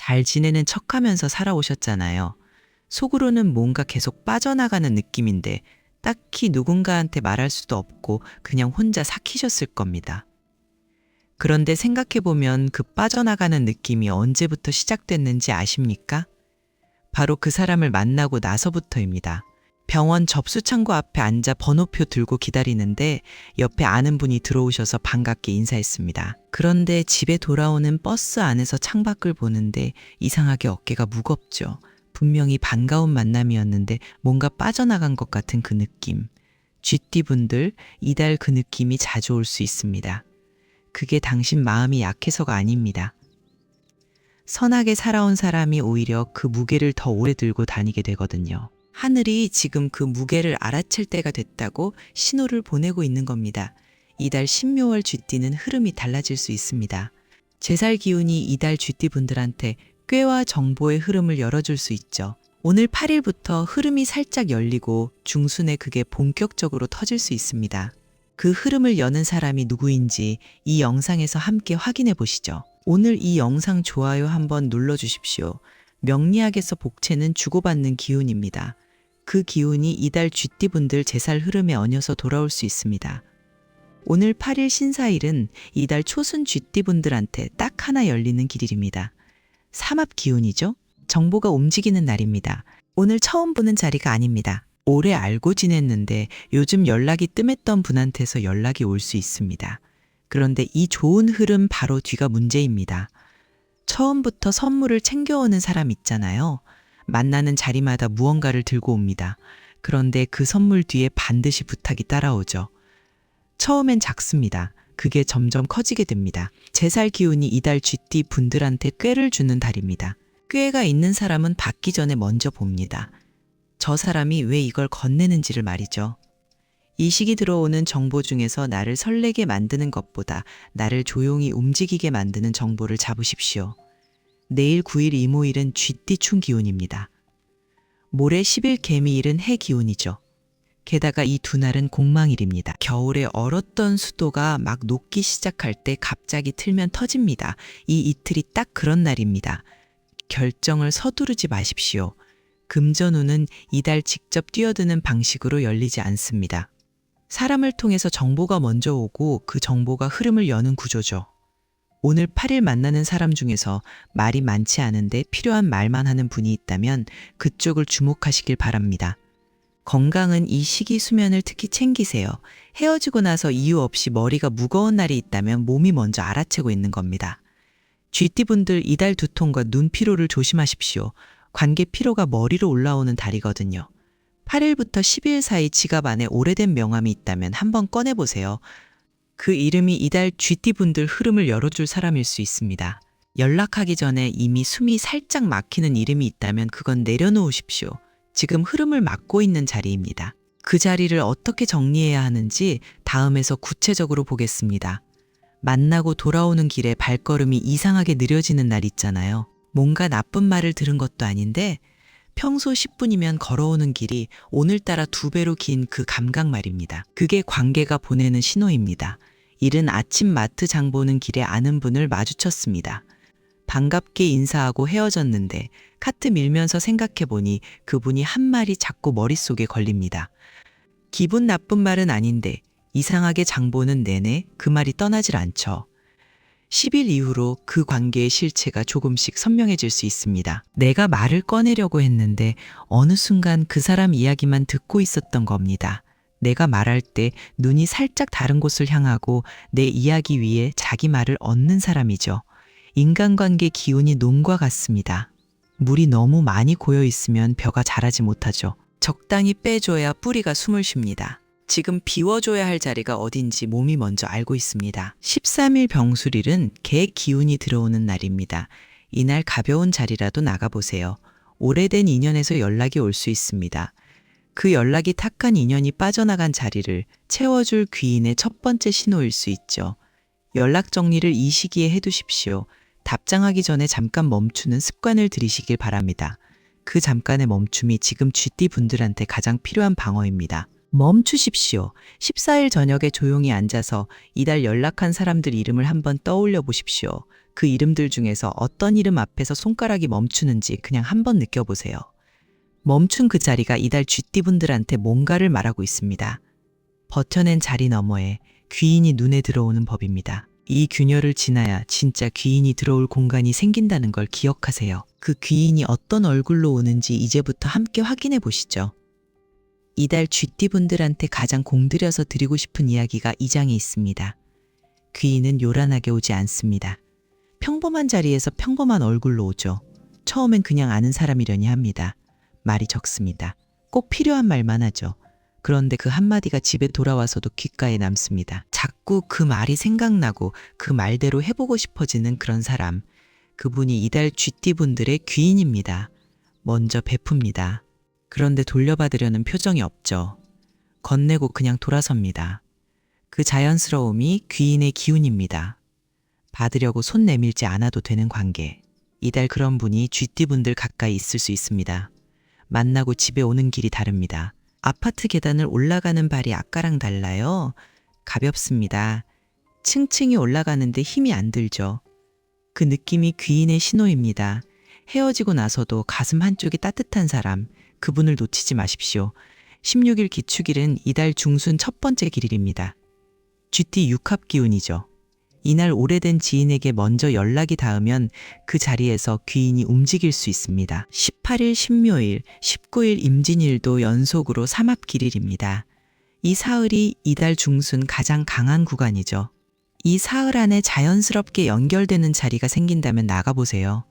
잘 지내는 척하면서 살아오셨잖아요. 속으로는 뭔가 계속 빠져나가는 느낌인데 딱히 누군가한테 말할 수도 없고 그냥 혼자 삭히셨을 겁니다. 그런데 생각해보면 그 빠져나가는 느낌이 언제부터 시작됐는지 아십니까? 바로 그 사람을 만나고 나서부터입니다. 병원 접수창고 앞에 앉아 번호표 들고 기다리는데 옆에 아는 분이 들어오셔서 반갑게 인사했습니다. 그런데 집에 돌아오는 버스 안에서 창밖을 보는데 이상하게 어깨가 무겁죠. 분명히 반가운 만남이었는데 뭔가 빠져나간 것 같은 그 느낌. 쥐띠분들, 이달 그 느낌이 자주 올 수 있습니다. 그게 당신 마음이 약해서가 아닙니다. 선하게 살아온 사람이 오히려 그 무게를 더 오래 들고 다니게 되거든요. 하늘이 지금 그 무게를 알아챌 때가 됐다고 신호를 보내고 있는 겁니다. 이달 신묘월 쥐띠는 흐름이 달라질 수 있습니다. 제살 기운이 이달 쥐띠분들한테 꾀와 정보의 흐름을 열어줄 수 있죠. 오늘 8일부터 흐름이 살짝 열리고 중순에 그게 본격적으로 터질 수 있습니다. 그 흐름을 여는 사람이 누구인지 이 영상에서 함께 확인해 보시죠. 오늘 이 영상 좋아요 한번 눌러주십시오. 명리학에서 복채는 주고받는 기운입니다. 그 기운이 이달 쥐띠분들 제살 흐름에 얹어서 돌아올 수 있습니다. 오늘 8일 신사일은 이달 초순 쥐띠분들한테 딱 하나 열리는 길일입니다. 삼합 기운이죠? 정보가 움직이는 날입니다. 오늘 처음 보는 자리가 아닙니다. 오래 알고 지냈는데 요즘 연락이 뜸했던 분한테서 연락이 올 수 있습니다. 그런데 이 좋은 흐름 바로 뒤가 문제입니다. 처음부터 선물을 챙겨오는 사람 있잖아요. 만나는 자리마다 무언가를 들고 옵니다. 그런데 그 선물 뒤에 반드시 부탁이 따라오죠. 처음엔 작습니다. 그게 점점 커지게 됩니다. 제살 기운이 이달 쥐띠 분들한테 꾀를 주는 달입니다. 꾀가 있는 사람은 받기 전에 먼저 봅니다. 저 사람이 왜 이걸 건네는지를 말이죠. 이 시기 들어오는 정보 중에서 나를 설레게 만드는 것보다 나를 조용히 움직이게 만드는 정보를 잡으십시오. 내일 9일 이모일은 쥐띠충 기운입니다. 모레 10일 개미일은 해 기운이죠. 게다가 이 두 날은 공망일입니다. 겨울에 얼었던 수도가 막 녹기 시작할 때 갑자기 틀면 터집니다. 이 이틀이 딱 그런 날입니다. 결정을 서두르지 마십시오. 금전운은 이달 직접 뛰어드는 방식으로 열리지 않습니다. 사람을 통해서 정보가 먼저 오고 그 정보가 흐름을 여는 구조죠. 오늘 8일 만나는 사람 중에서 말이 많지 않은데 필요한 말만 하는 분이 있다면 그쪽을 주목하시길 바랍니다. 건강은 이 시기 수면을 특히 챙기세요. 헤어지고 나서 이유 없이 머리가 무거운 날이 있다면 몸이 먼저 알아채고 있는 겁니다. 쥐띠분들 이달 두통과 눈 피로를 조심하십시오. 관계 피로가 머리로 올라오는 달이거든요. 8일부터 10일 사이 지갑 안에 오래된 명함이 있다면 한번 꺼내보세요. 그 이름이 이달 쥐띠분들 흐름을 열어줄 사람일 수 있습니다. 연락하기 전에 이미 숨이 살짝 막히는 이름이 있다면 그건 내려놓으십시오. 지금 흐름을 막고 있는 자리입니다. 그 자리를 어떻게 정리해야 하는지 다음에서 구체적으로 보겠습니다. 만나고 돌아오는 길에 발걸음이 이상하게 느려지는 날 있잖아요. 뭔가 나쁜 말을 들은 것도 아닌데 평소 10분이면 걸어오는 길이 오늘따라 2배로 긴 그 감각 말입니다. 그게 관계가 보내는 신호입니다. 이른 아침 마트 장 보는 길에 아는 분을 마주쳤습니다. 반갑게 인사하고 헤어졌는데 카트 밀면서 생각해보니 그분이 한 말이 자꾸 머릿속에 걸립니다. 기분 나쁜 말은 아닌데 이상하게 장 보는 내내 그 말이 떠나질 않죠. 10일 이후로 그 관계의 실체가 조금씩 선명해질 수 있습니다. 내가 말을 꺼내려고 했는데 어느 순간 그 사람 이야기만 듣고 있었던 겁니다. 내가 말할 때 눈이 살짝 다른 곳을 향하고 내 이야기 위에 자기 말을 얹는 사람이죠. 인간관계 기운이 논과 같습니다. 물이 너무 많이 고여 있으면 벼가 자라지 못하죠. 적당히 빼줘야 뿌리가 숨을 쉽니다. 지금 비워줘야 할 자리가 어딘지 몸이 먼저 알고 있습니다. 13일 병술일은 개 기운이 들어오는 날입니다. 이날 가벼운 자리라도 나가보세요. 오래된 인연에서 연락이 올 수 있습니다. 그 연락이 탁한 인연이 빠져나간 자리를 채워줄 귀인의 첫 번째 신호일 수 있죠. 연락 정리를 이 시기에 해두십시오. 답장하기 전에 잠깐 멈추는 습관을 들이시길 바랍니다. 그 잠깐의 멈춤이 지금 쥐띠 분들한테 가장 필요한 방어입니다. 멈추십시오. 14일 저녁에 조용히 앉아서 이달 연락한 사람들 이름을 한번 떠올려 보십시오. 그 이름들 중에서 어떤 이름 앞에서 손가락이 멈추는지 그냥 한번 느껴보세요. 멈춘 그 자리가 이달 쥐띠분들한테 뭔가를 말하고 있습니다. 버텨낸 자리 너머에 귀인이 눈에 들어오는 법입니다. 이 균열을 지나야 진짜 귀인이 들어올 공간이 생긴다는 걸 기억하세요. 그 귀인이 어떤 얼굴로 오는지 이제부터 함께 확인해 보시죠. 이달 쥐띠분들한테 가장 공들여서 드리고 싶은 이야기가 이 장에 있습니다. 귀인은 요란하게 오지 않습니다. 평범한 자리에서 평범한 얼굴로 오죠. 처음엔 그냥 아는 사람이려니 합니다. 말이 적습니다. 꼭 필요한 말만 하죠. 그런데 그 한마디가 집에 돌아와서도 귓가에 남습니다. 자꾸 그 말이 생각나고 그 말대로 해보고 싶어지는 그런 사람. 그분이 이달 쥐띠분들의 귀인입니다. 먼저 베풉니다. 그런데 돌려받으려는 표정이 없죠. 건네고 그냥 돌아섭니다. 그 자연스러움이 귀인의 기운입니다. 받으려고 손 내밀지 않아도 되는 관계. 이달 그런 분이 쥐띠분들 가까이 있을 수 있습니다. 만나고 집에 오는 길이 다릅니다. 아파트 계단을 올라가는 발이 아까랑 달라요. 가볍습니다. 층층이 올라가는데 힘이 안 들죠. 그 느낌이 귀인의 신호입니다. 헤어지고 나서도 가슴 한쪽이 따뜻한 사람, 그분을 놓치지 마십시오. 16일 기축일은 이달 중순 첫 번째 길일입니다. 쥐띠 6합 기운이죠. 이날 오래된 지인에게 먼저 연락이 닿으면 그 자리에서 귀인이 움직일 수 있습니다. 18일 신묘일, 19일 임진일도 연속으로 3합 길일입니다. 이 사흘이 이달 중순 가장 강한 구간이죠. 이 사흘 안에 자연스럽게 연결되는 자리가 생긴다면 나가보세요.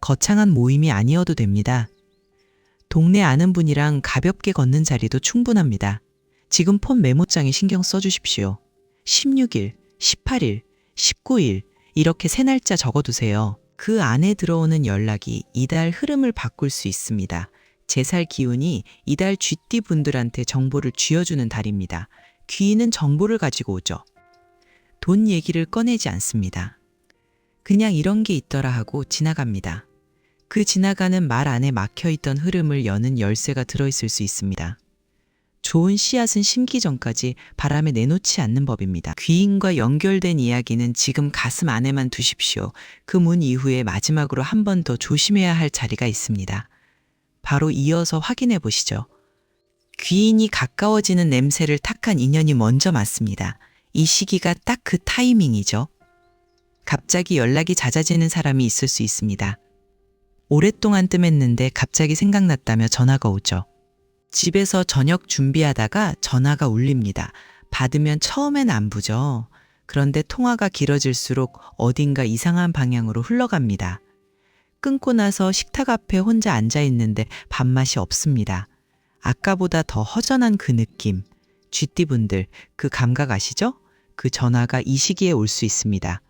거창한 모임이 아니어도 됩니다. 동네 아는 분이랑 가볍게 걷는 자리도 충분합니다. 지금 폰 메모장에 신경 써주십시오. 16일, 18일, 19일 이렇게 세 날짜 적어두세요. 그 안에 들어오는 연락이 이달 흐름을 바꿀 수 있습니다. 제살 기운이 이달 쥐띠 분들한테 정보를 쥐어주는 달입니다. 귀인은 정보를 가지고 오죠. 돈 얘기를 꺼내지 않습니다. 그냥 이런 게 있더라 하고 지나갑니다. 그 지나가는 말 안에 막혀있던 흐름을 여는 열쇠가 들어있을 수 있습니다. 좋은 씨앗은 심기 전까지 바람에 내놓지 않는 법입니다. 귀인과 연결된 이야기는 지금 가슴 안에만 두십시오. 그 문 이후에 마지막으로 한 번 더 조심해야 할 자리가 있습니다. 바로 이어서 확인해 보시죠. 귀인이 가까워지는 냄새를 탁한 인연이 먼저 맡습니다. 이 시기가 딱 그 타이밍이죠. 갑자기 연락이 잦아지는 사람이 있을 수 있습니다. 오랫동안 뜸했는데 갑자기 생각났다며 전화가 오죠. 집에서 저녁 준비하다가 전화가 울립니다. 받으면 처음엔 안 부죠. 그런데 통화가 길어질수록 어딘가 이상한 방향으로 흘러갑니다. 끊고 나서 식탁 앞에 혼자 앉아 있는데 밥맛이 없습니다. 아까보다 더 허전한 그 느낌. 쥐띠분들 그 감각 아시죠? 그 전화가 이 시기에 올 수 있습니다.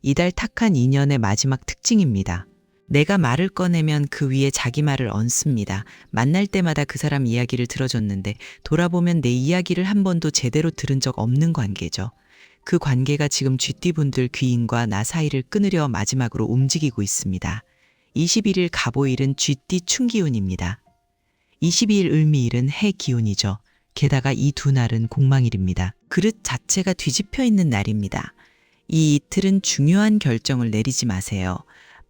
이달 탁한 인연의 마지막 특징입니다. 내가 말을 꺼내면 그 위에 자기 말을 얹습니다. 만날 때마다 그 사람 이야기를 들어줬는데 돌아보면 내 이야기를 한 번도 제대로 들은 적 없는 관계죠. 그 관계가 지금 쥐띠분들 귀인과 나 사이를 끊으려 마지막으로 움직이고 있습니다. 21일 갑오일은 쥐띠 충기운입니다. 22일 을미일은 해 기운이죠. 게다가 이 두 날은 공망일입니다. 그릇 자체가 뒤집혀 있는 날입니다. 이 이틀은 중요한 결정을 내리지 마세요.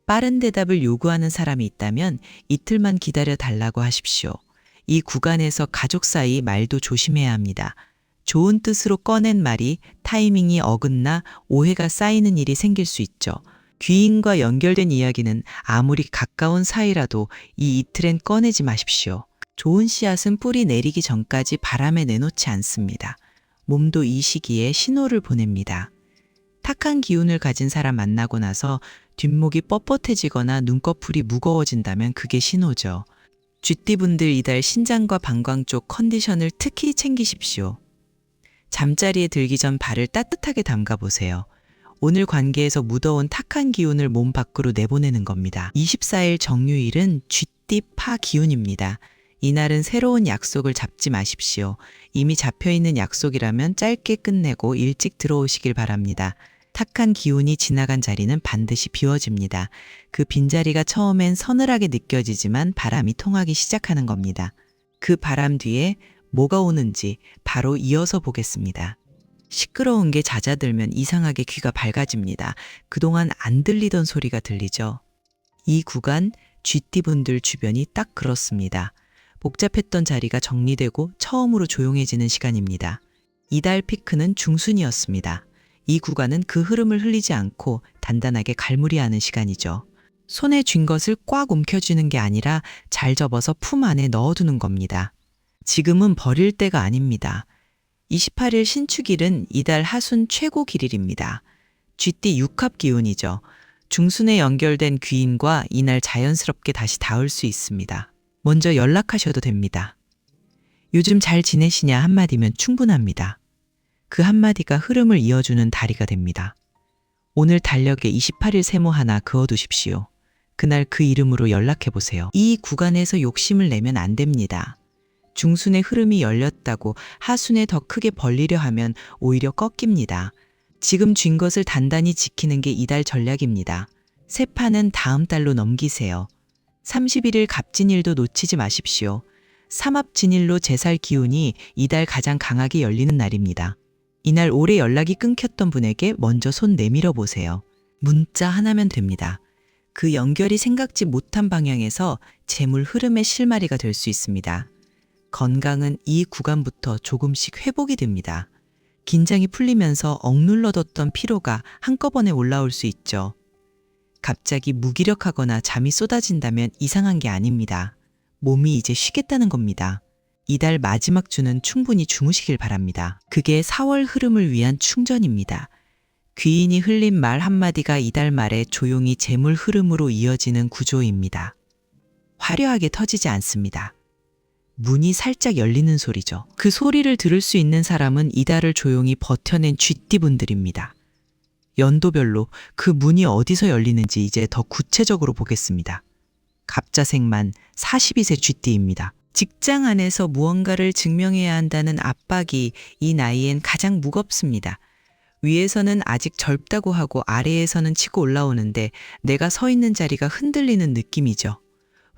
빠른 대답을 요구하는 사람이 있다면 이틀만 기다려 달라고 하십시오. 이 구간에서 가족 사이 말도 조심해야 합니다. 좋은 뜻으로 꺼낸 말이 타이밍이 어긋나 오해가 쌓이는 일이 생길 수 있죠. 귀인과 연결된 이야기는 아무리 가까운 사이라도 이 이틀엔 꺼내지 마십시오. 좋은 씨앗은 뿌리 내리기 전까지 바람에 내놓지 않습니다. 몸도 이 시기에 신호를 보냅니다. 탁한 기운을 가진 사람 만나고 나서 뒷목이 뻣뻣해지거나 눈꺼풀이 무거워진다면 그게 신호죠. 쥐띠분들 이달 신장과 방광 쪽 컨디션을 특히 챙기십시오. 잠자리에 들기 전 발을 따뜻하게 담가보세요. 오늘 관계에서 묻어온 탁한 기운을 몸 밖으로 내보내는 겁니다. 24일 정유일은 쥐띠 파 기운입니다. 이날은 새로운 약속을 잡지 마십시오. 이미 잡혀있는 약속이라면 짧게 끝내고 일찍 들어오시길 바랍니다. 탁한 기운이 지나간 자리는 반드시 비워집니다. 그 빈자리가 처음엔 서늘하게 느껴지지만 바람이 통하기 시작하는 겁니다. 그 바람 뒤에 뭐가 오는지 바로 이어서 보겠습니다. 시끄러운 게 잦아들면 이상하게 귀가 밝아집니다. 그동안 안 들리던 소리가 들리죠. 이 구간 쥐띠분들 주변이 딱 그렇습니다. 복잡했던 자리가 정리되고 처음으로 조용해지는 시간입니다. 이달 피크는 중순이었습니다. 이 구간은 그 흐름을 흘리지 않고 단단하게 갈무리하는 시간이죠. 손에 쥔 것을 꽉 움켜쥐는 게 아니라 잘 접어서 품 안에 넣어두는 겁니다. 지금은 버릴 때가 아닙니다. 28일 신축일은 이달 하순 최고 길일입니다. 쥐띠 6합 기운이죠. 중순에 연결된 귀인과 이날 자연스럽게 다시 닿을 수 있습니다. 먼저 연락하셔도 됩니다. 요즘 잘 지내시냐 한마디면 충분합니다. 그 한마디가 흐름을 이어주는 다리가 됩니다. 오늘 달력에 28일 세모 하나 그어두십시오. 그날 그 이름으로 연락해보세요. 이 구간에서 욕심을 내면 안 됩니다. 중순의 흐름이 열렸다고 하순에 더 크게 벌리려 하면 오히려 꺾입니다. 지금 쥔 것을 단단히 지키는 게 이달 전략입니다. 세 판은 다음 달로 넘기세요. 31일 갑진일도 놓치지 마십시오. 삼합진일로 제살 기운이 이달 가장 강하게 열리는 날입니다. 이날 오래 연락이 끊겼던 분에게 먼저 손 내밀어 보세요. 문자 하나면 됩니다. 그 연결이 생각지 못한 방향에서 재물 흐름의 실마리가 될 수 있습니다. 건강은 이 구간부터 조금씩 회복이 됩니다. 긴장이 풀리면서 억눌러뒀던 피로가 한꺼번에 올라올 수 있죠. 갑자기 무기력하거나 잠이 쏟아진다면 이상한 게 아닙니다. 몸이 이제 쉬겠다는 겁니다. 이달 마지막 주는 충분히 주무시길 바랍니다. 그게 4월 흐름을 위한 충전입니다. 귀인이 흘린 말 한마디가 이달 말에 조용히 재물 흐름으로 이어지는 구조입니다. 화려하게 터지지 않습니다. 문이 살짝 열리는 소리죠. 그 소리를 들을 수 있는 사람은 이달을 조용히 버텨낸 쥐띠분들입니다. 연도별로 그 문이 어디서 열리는지 이제 더 구체적으로 보겠습니다. 갑자생만 42세 쥐띠입니다. 직장 안에서 무언가를 증명해야 한다는 압박이 이 나이엔 가장 무겁습니다. 위에서는 아직 젊다고 하고 아래에서는 치고 올라오는데 내가 서 있는 자리가 흔들리는 느낌이죠.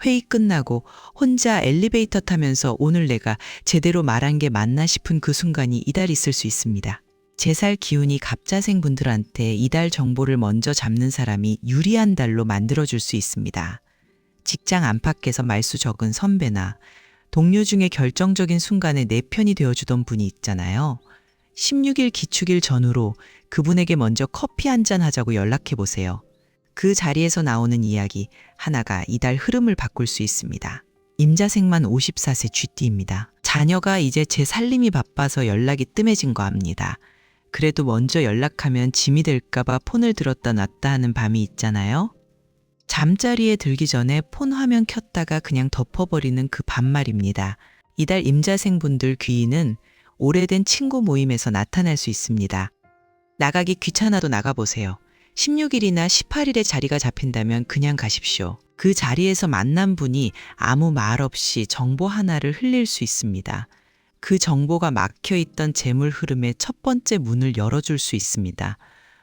회의 끝나고 혼자 엘리베이터 타면서 오늘 내가 제대로 말한 게 맞나 싶은 그 순간이 이달 있을 수 있습니다. 제살 기운이 갑자생 분들한테 이달 정보를 먼저 잡는 사람이 유리한 달로 만들어줄 수 있습니다. 직장 안팎에서 말수 적은 선배나 동료 중에 결정적인 순간에 내 편이 되어주던 분이 있잖아요. 16일 기축일 전후로 그분에게 먼저 커피 한잔 하자고 연락해보세요. 그 자리에서 나오는 이야기 하나가 이달 흐름을 바꿀 수 있습니다. 임자생만 54세 쥐띠입니다. 자녀가 이제 제 살림이 바빠서 연락이 뜸해진 거 압니다. 그래도 먼저 연락하면 짐이 될까봐 폰을 들었다 놨다 하는 밤이 있잖아요. 잠자리에 들기 전에 폰 화면 켰다가 그냥 덮어버리는 그 반말입니다. 이달 임자생분들 귀인은 오래된 친구 모임에서 나타날 수 있습니다. 나가기 귀찮아도 나가보세요. 16일이나 18일에 자리가 잡힌다면 그냥 가십시오. 그 자리에서 만난 분이 아무 말 없이 정보 하나를 흘릴 수 있습니다. 그 정보가 막혀있던 재물 흐름의 첫 번째 문을 열어줄 수 있습니다.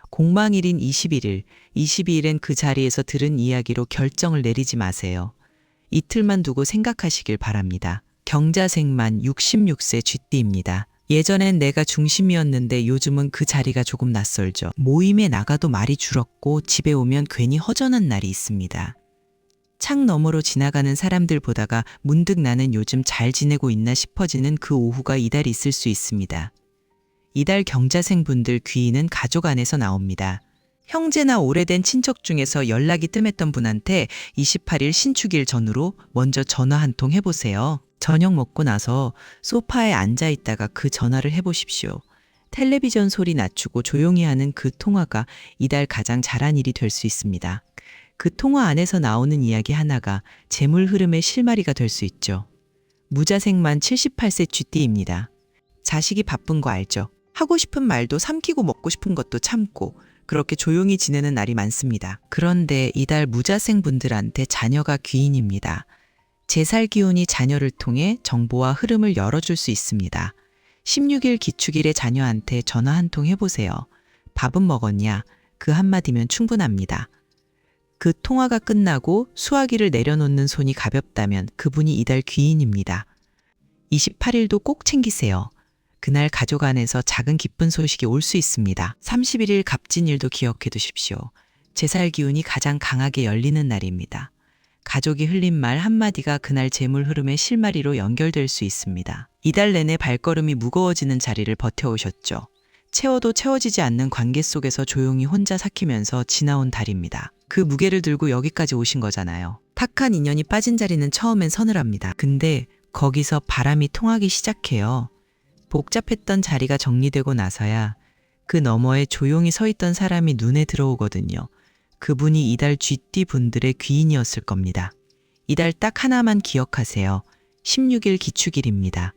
공망일인 21일, 22일엔 그 자리에서 들은 이야기로 결정을 내리지 마세요. 이틀만 두고 생각하시길 바랍니다. 경자생만 66세 쥐띠입니다. 예전엔 내가 중심이었는데 요즘은 그 자리가 조금 낯설죠. 모임에 나가도 말이 줄었고 집에 오면 괜히 허전한 날이 있습니다. 창 너머로 지나가는 사람들 보다가 문득 나는 요즘 잘 지내고 있나 싶어지는 그 오후가 이달 있을 수 있습니다. 이달 경자생분들 귀인은 가족 안에서 나옵니다. 형제나 오래된 친척 중에서 연락이 뜸했던 분한테 28일 신축일 전후로 먼저 전화 한 통 해보세요. 저녁 먹고 나서 소파에 앉아 있다가 그 전화를 해보십시오. 텔레비전 소리 낮추고 조용히 하는 그 통화가 이달 가장 잘한 일이 될 수 있습니다. 그 통화 안에서 나오는 이야기 하나가 재물 흐름의 실마리가 될 수 있죠. 무자생만 78세 쥐띠입니다. 자식이 바쁜 거 알죠? 하고 싶은 말도 삼키고 먹고 싶은 것도 참고 그렇게 조용히 지내는 날이 많습니다. 그런데 이달 무자생 분들한테 자녀가 귀인입니다. 제살 기운이 자녀를 통해 정보와 흐름을 열어줄 수 있습니다. 16일 기축일에 자녀한테 전화 한 통 해보세요. 밥은 먹었냐? 그 한마디면 충분합니다. 그 통화가 끝나고 수화기를 내려놓는 손이 가볍다면 그분이 이달 귀인입니다. 28일도 꼭 챙기세요. 그날 가족 안에서 작은 기쁜 소식이 올 수 있습니다. 31일 갑진일도 기억해 두십시오. 제살 기운이 가장 강하게 열리는 날입니다. 가족이 흘린 말 한마디가 그날 재물 흐름의 실마리로 연결될 수 있습니다. 이달 내내 발걸음이 무거워지는 자리를 버텨오셨죠. 채워도 채워지지 않는 관계 속에서 조용히 혼자 삭히면서 지나온 달입니다. 그 무게를 들고 여기까지 오신 거잖아요. 탁한 인연이 빠진 자리는 처음엔 서늘합니다. 근데 거기서 바람이 통하기 시작해요. 복잡했던 자리가 정리되고 나서야 그 너머에 조용히 서 있던 사람이 눈에 들어오거든요. 그분이 이달 쥐띠 분들의 귀인이었을 겁니다. 이달 딱 하나만 기억하세요. 16일 기축일입니다.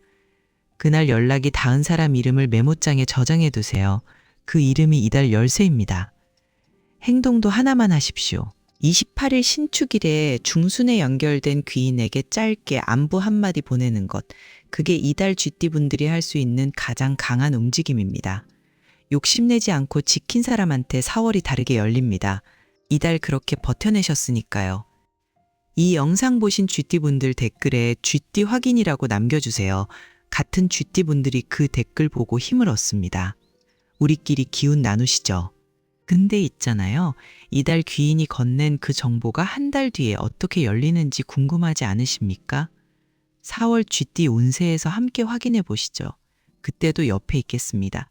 그날 연락이 닿은 사람 이름을 메모장에 저장해 두세요. 그 이름이 이달 열쇠입니다. 행동도 하나만 하십시오. 28일 신축일에 중순에 연결된 귀인에게 짧게 안부 한마디 보내는 것. 그게 이달 쥐띠분들이 할 수 있는 가장 강한 움직임입니다. 욕심내지 않고 지킨 사람한테 4월이 다르게 열립니다. 이달 그렇게 버텨내셨으니까요. 이 영상 보신 쥐띠분들 댓글에 쥐띠 확인이라고 남겨주세요. 같은 쥐띠분들이 그 댓글 보고 힘을 얻습니다. 우리끼리 기운 나누시죠. 근데 있잖아요. 이달 귀인이 건넨 그 정보가 한 달 뒤에 어떻게 열리는지 궁금하지 않으십니까? 4월 쥐띠 운세에서 함께 확인해 보시죠. 그때도 옆에 있겠습니다.